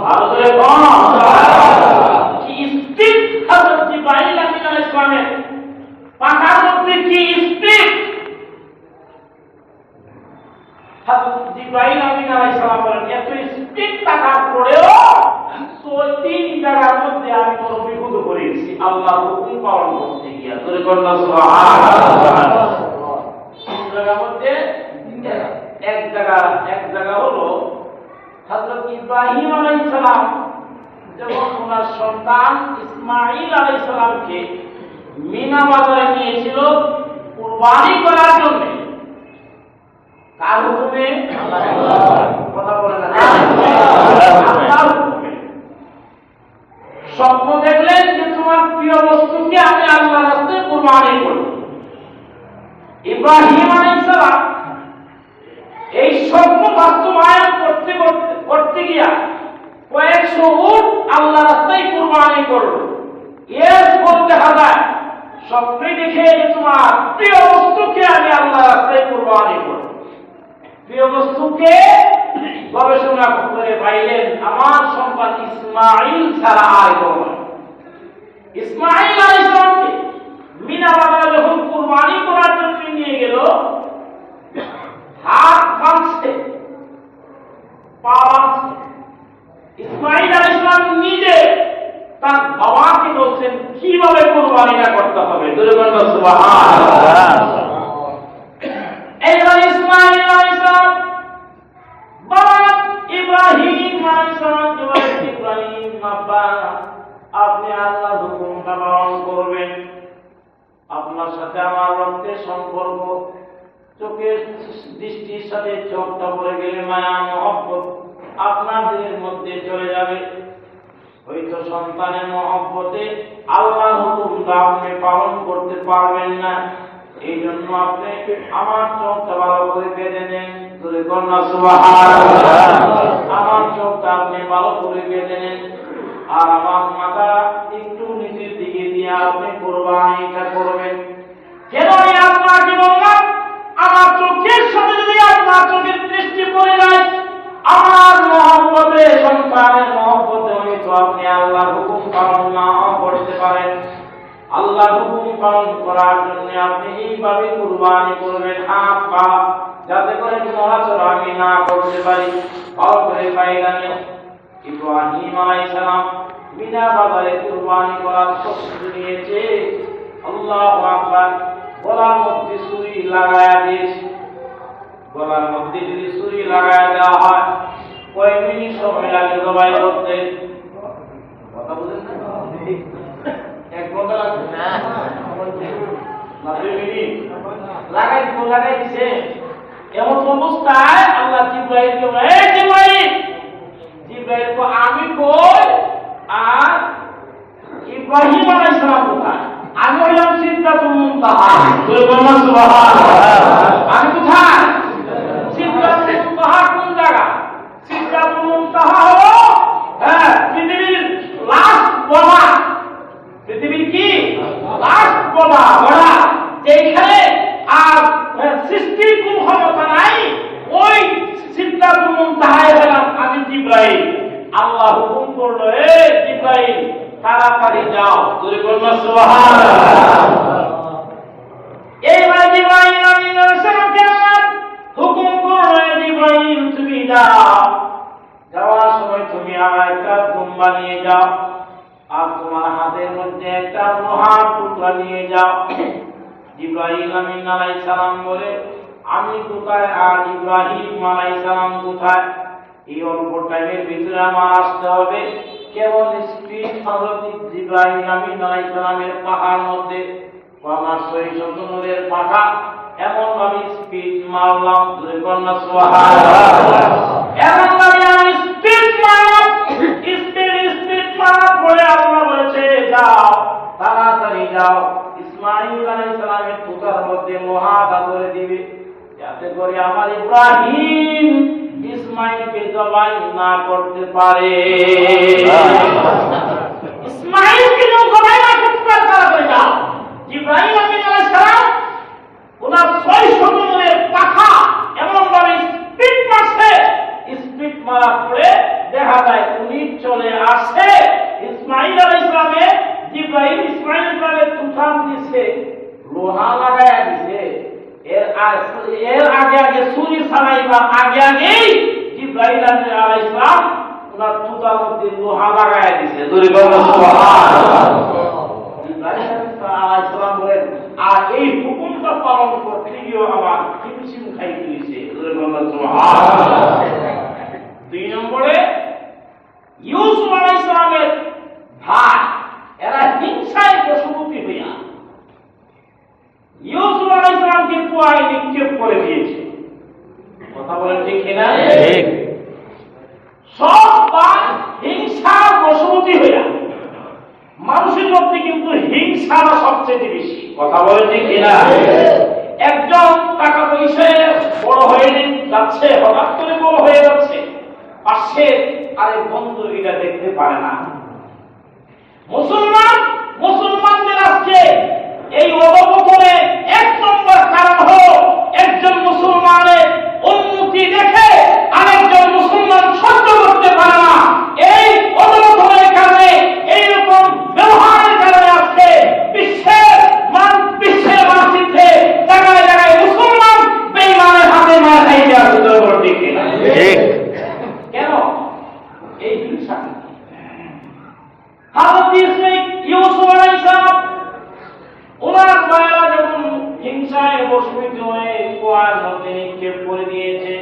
ভালো করে কোন কি স্পিড হযরত জিবরাইল আলাইহিস সালামের পাখার মধ্যে কি স্পিড হযরত জিবরাইল আলাইহিস সালাম বলেন এত স্পিড থাকার পরেও 3 জায়গার মধ্যে আমি বড় বিপদ করেছি আল্লাহর হুকুম পালন করতে গিয়ে জোরে বলুন সুবহানাল্লাহ। 3 জায়গার মধ্যে এক জায়গা হলো হযরত ইব্রাহিম আলাইহিস সালাম যখন ওনার সন্তান ইসমাঈল আলাইহিস সালামকে মিনা বাজারে নিয়েছিল কুরবানি করার জন্য। কার হুকুমে? আল্লাহর কথা বলেন না, আল্লাহর হুকুমে। স্বপ্ন দেখলেন যে তোমার প্রিয় বস্তুকে আমি আল্লাহর রাস্তায় কুরবানি করব। ইব্রাহিম আলাইহিস সালাম এই স্বপ্ন বাস্তবায়ন করতে গিয়া কয়েকশো উট আল্লাহ রাস্তায় কুরবানি করলো। এর বলতে হবে স্বপ্নে দেখে যে তোমার প্রিয় বস্তুকে আমি আল্লাহ রাস্তায় কুরবানি করব। প্রিয় বস্তুকে গবেষণা করে পাইলেন আমার সন্তান ইসমাঈল ছাড়া আর কেউ নয়। ইসমাঈল আলাইহিস সালামকে মিনা বাজারে যখন কুরবানি করার জন্য নিয়ে গেল, হাত ভাঙছে, পা ভাঙছে। ইসমাঈল আলাইহিস সালাম নিজে তার বাবাকে বলছেন কিভাবে কুরবানিটা করতে হবে। জোরে বলুন সুবহানাল্লাহ। এইবার ইসমাঈল আলাইহিস সালাম বাবা ইব্রাহিম আলাইহিস সালামকে বলেন, ইব্রাহিম বাবা আপনি আল্লাহর হুকুমটা পালন করবেন। আপনার সাথে আমার রক্তের সম্পর্ক, চোখের দৃষ্টির সাথে চোখটা পড়ে গেলে মায়া মহব্বত আপনাদের মধ্যে চলে যাবে। হয়তো সন্তানের মহব্বতে আল্লাহর হুকুমটা আপনি পালন করতে পারবেন না, এই জন্য আপনি আমার চোখটা ভালো করে বেঁধে নেন। জোরে বলুন সুবহানাল্লাহ। আমার চোখটা আপনি ভালো করে বেঁধে নেন আর আমার মাথা একটু নিচের দিকে দিয়ে আপনি কুরবানিটা করবেন। কেন আমি আপনাকে বললাম আমার চোখের সাথে যদি আপনার চোখের দৃষ্টি পড়ে যায়, আমার মহব্বতে সন্তানের মহব্বতে হয়তো আপনি আল্লাহর হুকুম পালন না করতে পারেন। আল্লাহর হুকুম পালন করার জন্য আপনি এইভাবে কুরবানি করবেন, হাত পা যাতে করে নড়াচড়া আমি না করতে পারি। ভালো করে পাইলেন ইব্রাহিম আলাইহিস সালাম মিনা বাজারে কুরবানি করার প্রস্তুতি নিয়েছে। আল্লাহু আকবার। গলার মধ্যে ছুরি লাগায়া দিয়েছে। গলার মধ্যে যদি ছুরি লাগায়া দেওয়া হয় কয় মিনিট সময় লাগে জবাই করতে? কথা বুঝেন না? 1 ঘন্টা লাগবে না, 2 মিনিট লাগাই দিছে। এমন অবস্থায় আল্লাহ জিবরাইলকে বলে, জিবরাইল কো আমি কই আর ইব্রাহিম আলাইহিস সালাম কোথায়? আমি হলাম সিদরাতুল মুনতাহা। জোরে বলুন সুবহানাল্লাহ। আমি কোথায়? সিদরাতুল মুনতাহা কোন জায়গা? সিদরাতুল মুনতাহা হলো পৃথিবীর লাস্ট বলা। পৃথিবীর কি লাস্ট বলা যেখানে আর সৃষ্টির কোন ক্ষমতা নাই, ওই সিদরাতুল মুনতাহায় গেলাম আমি জিবরাইল। আল্লাহ হুকুম করলো, এ জিবরাইল তাড়াতাড়ি যাও। জোরে বলুন সুবহানাল্লাহ। এইবার জিবরাইল আলাইহিস সালামকে হুকুম করলো, জিবরাইল তুমি যাও, যাওয়ার সময় তুমি আমার একটা দুম্বা নিয়ে যাও আর তোমার হাতের মধ্যে একটা লোহার টুকরা নিয়ে যাও। জিবরাইল আমিন আলাইহিস সালাম বলে আমি কোথায় আর ইব্রাহিম আলাইহিস সালাম কোথায়? এই অল্প টাইমের ভিতরে আমার আসতে হবে। কেমন স্পিড হযরত জিবরাইল আমিন আলাইহিস সালামের পাখার মধ্যে, আমার শরীরের পাখা এমন ভাবে স্পিড মারলাম। জোরে বলুন সুবহানাল্লাহ। এমন ভাবে আমি স্পিড মারলাম, স্পিড মারার পরে আল্লাহ বলেছে যাও, তাড়াতাড়ি যাও, ইসমাঈল আলাইহিস সালামের পুতার মধ্যে লোহাটা ধরে দিবে যাতে করে আমার ইব্রাহিম ইসমাঈলকে জবাই না করতে পারে। ইসমাঈলকে জবাই না করতে পারে তাড়াতাড়ি যাও। ইব্রাহিম আলাইহিস সালাম ওনার 600 জনের পাখা এমন ভাবে স্পিড মারছে, স্পিড মারার পরে দেখা যায় উনি শহীদ চলে আসে। ইসমাঈল আলাইহিস সালামে জিবরাইল ইসমাঈল আলাইহিস তুফান দিছে, লোহা লাগায়া দিছে। এর আগে ছুরি চালাইবার আগেই জিবরাইল আলাইহিস সালাম ওনার তুতার মধ্যে লোহা লাগায়া দিছে। জোরে বলো সুবহানাল্লাহ। জিবরাইল আলাইহিস সালাম বলেন, আর এই হুকুমটা পালন করতে গিয়ে আমার হিমশিম খাইতে হইছে। জোরে বলো সুবহানাল্লাহ। 2 নম্বরে ইউসুফ আলাইহিস সালামের ভাই, এরা হিংসায় বশবর্তী হইয়া ইউসুফ আলাইহিস সালামকে কুয়ায় নিক্ষেপ করে দিয়েছে। কথা বলেন ঠিক কিনা? ঠিক। সব ভাই হিংসার বশবর্তী হইয়া, মানুষের মধ্যে কিন্তু হিংসাটা সবচেয়ে বেশি। কথা বলেন ঠিক কিনা? একজন টাকা পয়সায় বড় হয়ে যাচ্ছে, হঠাৎ করে বড় হয়ে যাচ্ছে, পাশে আরেক বন্ধু এটা দেখতে পারে না। মুসলমানদের আজকে এই অবপতনে 1 নম্বর কারণ হলো একজন মুসলমানের উন্নতি দেখে আরেকজন মুসলমান সহ্য করতে পারে না। এই অবপতনের কারণে, এইরকম ব্যবহারের কারণে আজকে বিশ্বের মানচিত্রে জায়গায় জায়গায় মুসলমান বেঈমানের হাতে মারা খাইতে আছে। ঠিক কিনা? ঠিক। কেন এই হিংসা? হযরত ইউসুফ আলাইহিস সালাম ওনার ভাইরা যখন হিংসায় বশীভূত হয়ে কুয়ার মধ্যে নিক্ষেপ করে দিয়েছে,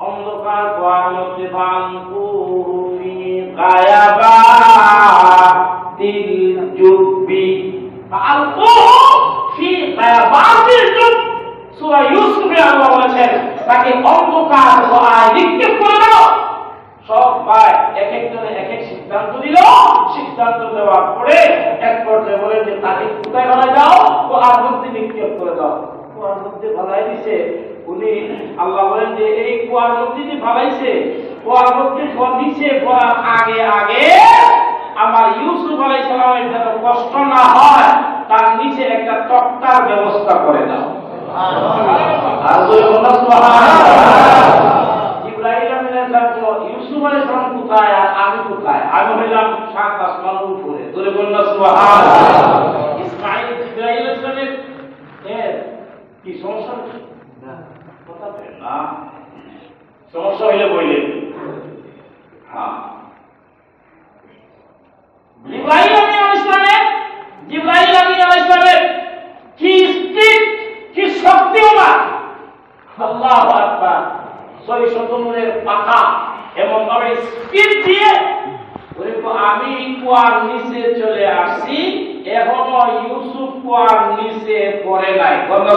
অন্ধকার কুয়ার মধ্যে ফানকুরু ফি গায়াবাতিল জুব্বি, ফানকুরু ফি গায়াবাতিল জুব। সূরা ইউসুফে আল্লাহ বলেছেন তাকে অন্ধকার কুয়ায় নিক্ষেপ করে দাও। সব ভাই এক একজনে এক এক সিদ্ধান্ত দিল। সিদ্ধান্ত দেওয়ার পরে এক পর্যায়ে বলে যে তাকে কোথায় ফেলাই দাও, কুয়ার মধ্যে নিক্ষেপ করে দাও। কুয়ার মধ্যে ফেলাই দিছে। উনি আল্লাহ বলেন যে এই কুয়ার মধ্যে যে ফেলাইছে, কুয়ার মধ্যে দিছে পড়ার আগে আমার ইউসুফ আলাইহিস সালামের যেন কষ্ট না হয় তার নিচে একটা তক্তার ব্যবস্থা করে দাও। আর ইউসুফ আলাইহিস সালাম কোথায় আর আমি কোথায়? আমি হইলাম 7 আসমানের উপরে। জোরে বলুন সুবহানাল্লাহ। ইসমাঈল জিবরাইল আলাইহিস সালামের কি সমস্যা? না, কথা বলেন না। সমস্যা হইলে বললেন। হ্যাঁ, জিবরাইল আলাইহিস সালামের কি স্পিড, কি শক্তিমান! আল্লাহু আকবার। 600 নূরের পাখা এমন ভাবে স্পিড দিয়ে আমি কুয়ার নিচে চলে আসছি, এখনো ইউসুফ কুয়ার নিচে পড়ে নাই। বলেন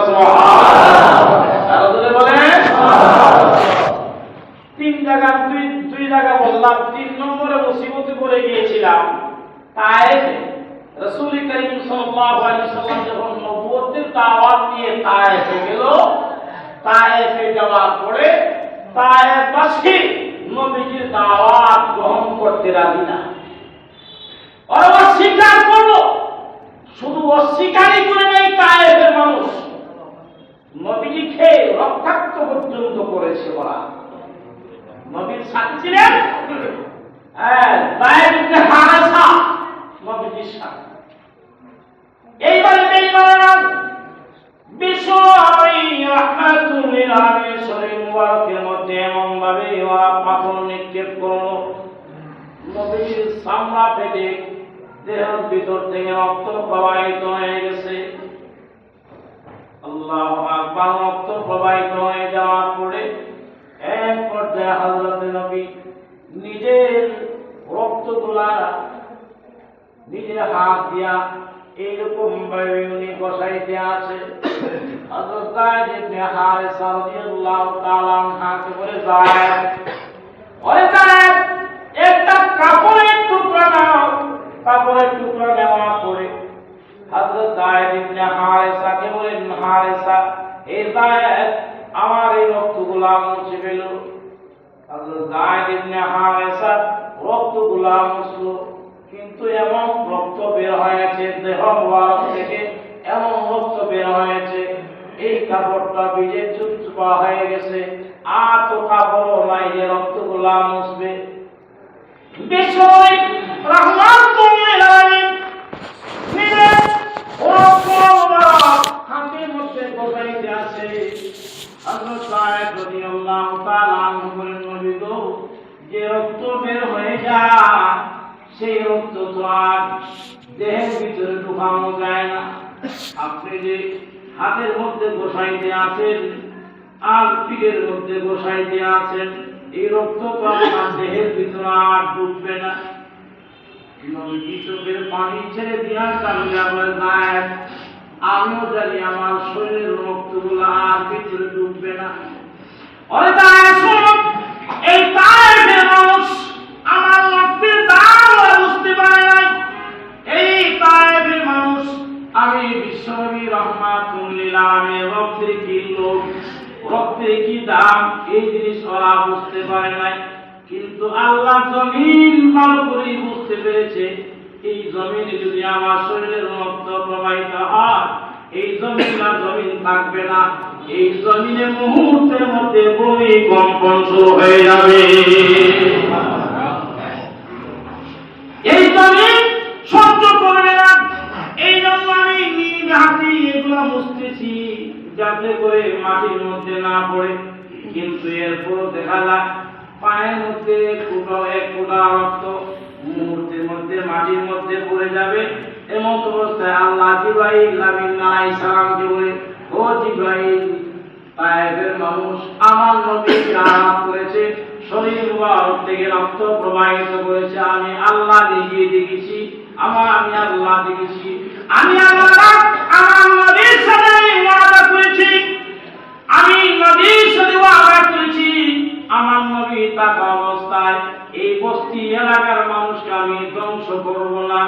3 জায়গা, 2 জায়গা বললাম। 3 নম্বরে মুসিবতে পড়ে গিয়েছিলাম তায়েফে। রাসূল করিম সাল্লাল্লাহু আলাইহি ওয়াসাল্লাম যখন নবুয়তের দাওয়াত নিয়ে তায়েফে গেল, তায়েফে যাওয়ার পরে তায়েফবাসী নবীজির দাওয়াত গ্রহণ করতে রাজি না। ওরা অস্বীকার করলো। শুধু অস্বীকারই করে নাই তায়েফের মানুষ, নবীজি খেয়ে রক্তাক্ত পর্যন্ত করেছে। ওরা নবীর সাথে ছিলেন যায়েদ ইবনে হারেসা, নবীজির সাথে। এইবারে বেঈমানরা বিশ্ব রাহমাতুল লিল আলামিন শরীর মুবারকের মধ্যে এমন ভাবে ওরা পাথর নিক্ষেপ করলো, নবীর চামড়া ফেটে দেহের ভিতর থেকে রক্ত প্রবাহিত হয়ে গেছে। আল্লাহু আকবার। রক্ত প্রবাহিত হয়ে যাওয়ার পরে এক পর্যায়ে হযরত নবী নিজের রক্তগুলা নিজের হাত দিয়া এইরকম ভাবে উনি বসাইতে আছে। হযরত যায়েদ ইবনে হারেসা রাদিয়াল্লাহু তাআলা আনহু বলে, যায়েদ, ওরে যায়েদ, একটা কাপড়ের টুকরা নাও। কাপড়ের টুকরা নেওয়ার পরে হযরত যায়েদ ইবনে হারেসাকে বলেন, হারেসা, এই যায়েদ আমার এই রক্তগুলা মুছে ফেল। হযরত যায়েদ ইবনে হারেসা রক্তগুলা মুছলো, কিন্তু এমন রক্ত বের হয়েছে দেহ মুবারক থেকে, এমন রক্ত বের হয়েছে এই কাপড়টা ভিজে চুপচুপা হয়ে গেছে। আর তো কাপড়ও নাই যে রক্তগুলা মুছবে। বিশ্বনবী রাহমাতুল লিল আলামিন নিজে রক্ত মুবারক হাতের মধ্যে বসাইতে আছে। হযরত সাহেব রাদিয়াল্লাহু তাআলা আনহু বলেন, নবী গো, যে রক্ত বের হয়ে যায় সেই রক্ত তো আর দেহের ভিতরে ঢুকানো যায় না। আপনি যে হাতের মধ্যে বসাইতে আছেন আর পিঠের মধ্যে বসাইতে আছেন, এই রক্ত তো আপনার দেহের ভিতরে আর ঢুকবে না। নবী চোখের পানি ছেড়ে দিয়া কান্না করে, আমিও জানি আমার শরীরের রক্তগুলো আর ভিতরে ঢুকবে না। ওরে এই তায়েফের মানুষ আমার রক্তের দাম বুঝতে পারে নাই। এই তায়েফের মানুষ আমি বিশ্বনবী রাহমাতুল লিল আলামিনের রক্তের কি লোক, রক্তের কি দাম, এই জিনিস ওরা বুঝতে পারে নাই। কিন্তু আল্লাহ জমিন ভালো করে বুঝতে পেরেছে। এই জমিনে যদি আমার শরীরের রক্ত প্রবাহিত হয়, এই জমিন আর জমিন থাকবে না, এই জমিনে মুহূর্তের মধ্যে ভূমিকম্পন শুরু হয়ে যাবে। এই জমিন সহ্য করবে না। এই জন্য আমি নিজ হাতে এগুলো মুছতেছি যাতে করে মাটির মধ্যে না পড়ে। কিন্তু এরপর দেখা যায় পায়ের মধ্যে এক ফোঁটা রক্ত মুহূর্তের মধ্যে মাটির মধ্যে পড়ে যাবে। এমন অবস্থায় আল্লাহ জিবরাইল আমিন আলাইহিস সালামকে বলে, ও জিবরাইল, তায়েফের মানুষ আমার নবীকে আঘাত করেছে, শরীর মুবারক থেকে রক্ত প্রবাহিত করেছে। আমি আল্লাহ নিজে দেখেছি, আমি আল্লাহ দেখেছি। আমি আল্লাহ আমার নবীর সাথে ওয়াদা করেছি, আমি নবীর সাথে ওয়াদা করেছি, আমার নবী থাকা অবস্থায় এই বস্তি এলাকার মানুষকে আমি ধ্বংস করব না।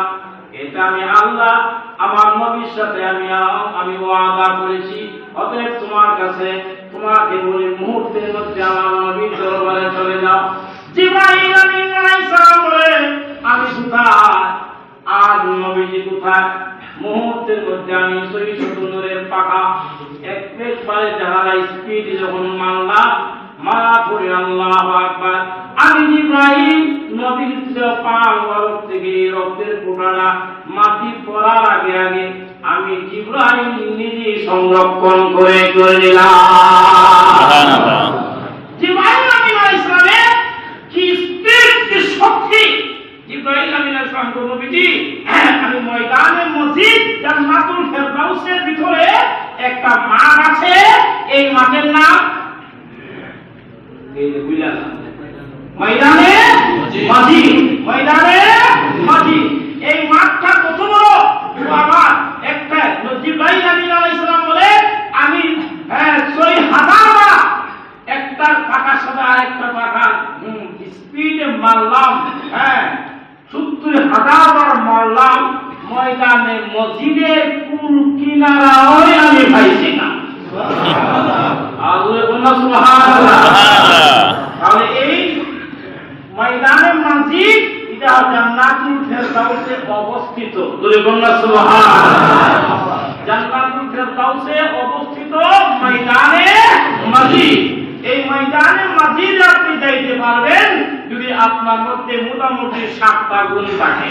এটা আমি আল্লাহ আমার নবীর সাথে আমি ওয়াদা করেছি। অতএব তোমার কাছে তোমাকে বলি, মুহূর্তের মধ্যে আমার নবীর দরবারে চলে যাও। জিবরাইল আমিন আলাইহিস সালাম বলে, আমি কোথায়? আজ নবীজি কোথায়? মুহূর্তের মধ্যে আমি সহিষ্ণু নূরের পাখা একবারে যারা স্পিড যখন মারা পড়ে আল্লাহু আকবার, আমি জিবরাইল নবীর পা মুবারক থেকে রক্তের ফোঁটাটা মাটি পড়ার আগে আগে আমি জিবরাইল নিজে সংরক্ষণ করে দিলাম। জিবরাইল আমিন আলাইহিস সালামের কি স্পিড, কি শক্তি! জিবরাইল আমিন আলাইহিস সালাম বলল, নবীজি, আমি ময়দানে মসজিদ জান্নাতুল ফেরদাউসের ভিতরে একটা মাঠ আছে, এই মাঠের নাম ময়দানে মসজিদ। ময়দানে মসজিদ, এই মাঠটা কত বড়! আমার একটা জিবরাইল আমিন আলাইহিস সালাম বলে, আমি ৬০০০ বার একটা পাকার সাথে আরেকটা পাকা স্পিডে মারলাম, ৭০,০০০ বার মারলাম, ময়দানে মসজিদের কোন কিনারাও আমি পাইছি না। তাহলে এই ময়দানে মসজিদ এটা জান্নাতুল ফেরদাউসে অবস্থিত। জান্নাতুল ফেরদাউসে অবস্থিত ময়দানে মসজিদ। এই ময়দানে মসজিদে আপনি যাইতে পারবেন যদি আপনার মধ্যে মোটামুটি ৭টা গুণ থাকে।